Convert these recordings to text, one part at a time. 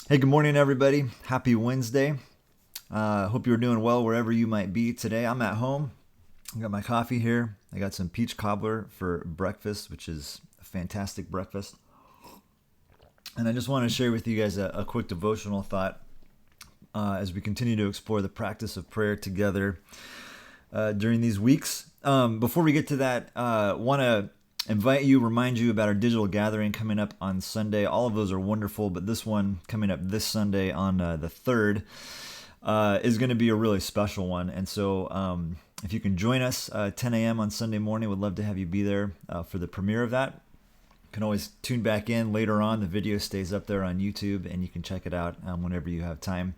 Hey, good morning, everybody. Happy Wednesday. Hope you're doing well wherever you might be today. I'm at home. I got my coffee here. I got some peach cobbler for breakfast, which is a fantastic breakfast. And I just want to share with you guys a quick devotional thought as we continue to explore the practice of prayer together during these weeks. Before we get to that, want to remind you about our digital gathering coming up on Sunday. All of those are wonderful, but this one coming up this Sunday on the 3rd is going to be a really special one. And so if you can join us 10 a.m. on Sunday morning, would love to have you be there for the premiere of that. You can always tune back in later on. The video stays up there on YouTube, and you can check it out whenever you have time.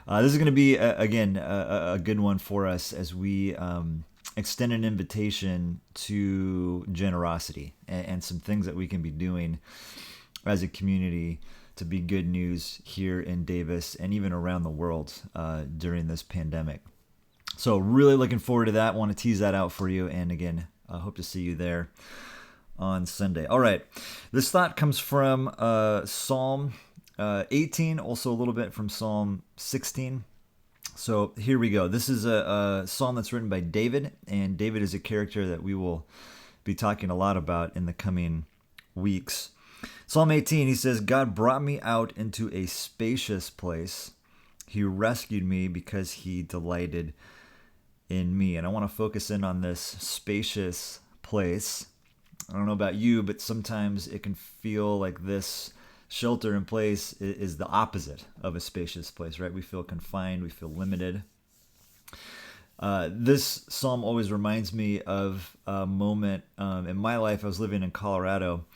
This is going to be, again, a good one for us as we extend an invitation to generosity and some things that we can be doing as a community to be good news here in Davis and even around the world during this pandemic. So really looking forward to that. Want to tease that out for you. And again, I hope to see you there on Sunday. All right. This thought comes from Psalm 18, also a little bit from Psalm 16. So here we go. This is a psalm that's written by David, and David is a character that we will be talking a lot about in the coming weeks. Psalm 18, he says, God brought me out into a spacious place. He rescued me because he delighted in me. And I want to focus in on this spacious place. I don't know about you, but sometimes it can feel like this shelter in place is the opposite of a spacious place, right? We feel confined, we feel limited. This psalm always reminds me of a moment in my life. I was living in Colorado,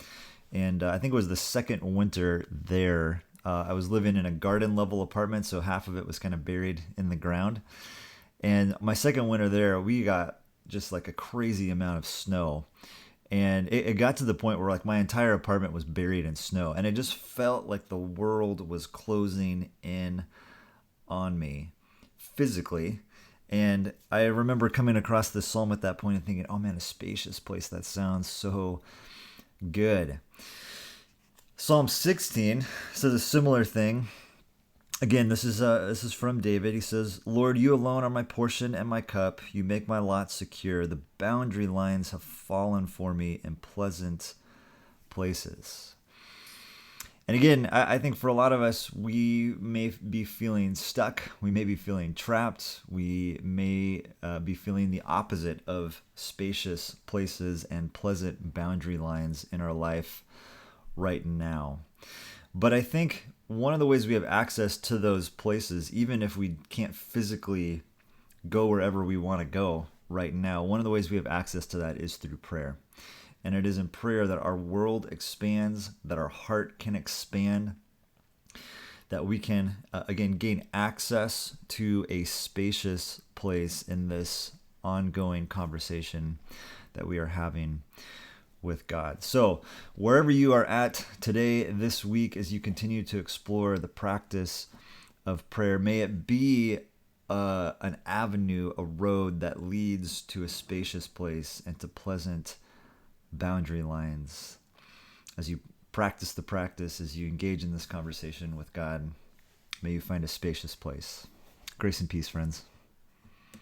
and I think it was the second winter there. I was living in a garden level apartment, so half of it was kind of buried in the ground. And my second winter there, we got just like a crazy amount of snow. And it got to the point where like my entire apartment was buried in snow, and it just felt like the world was closing in on me physically. And I remember coming across this psalm at that point and thinking, oh man, a spacious place, that sounds so good. Psalm 16 says a similar thing. Again, this is from David. He says, Lord, you alone are my portion and my cup. You make my lot secure. The boundary lines have fallen for me in pleasant places. And again, I think for a lot of us, we may be feeling stuck. We may be feeling trapped. We may be feeling the opposite of spacious places and pleasant boundary lines in our life right now. But I think one of the ways we have access to those places, even if we can't physically go wherever we want to go right now, one of the ways we have access to that is through prayer. And it is in prayer that our world expands, that our heart can expand, that we can, again, gain access to a spacious place in this ongoing conversation that we are having with God. So wherever you are at today, this week, as you continue to explore the practice of prayer, may it be an avenue, a road that leads to a spacious place and to pleasant boundary lines. As you practice the practice, as you engage in this conversation with God, may you find a spacious place. Grace and peace, friends.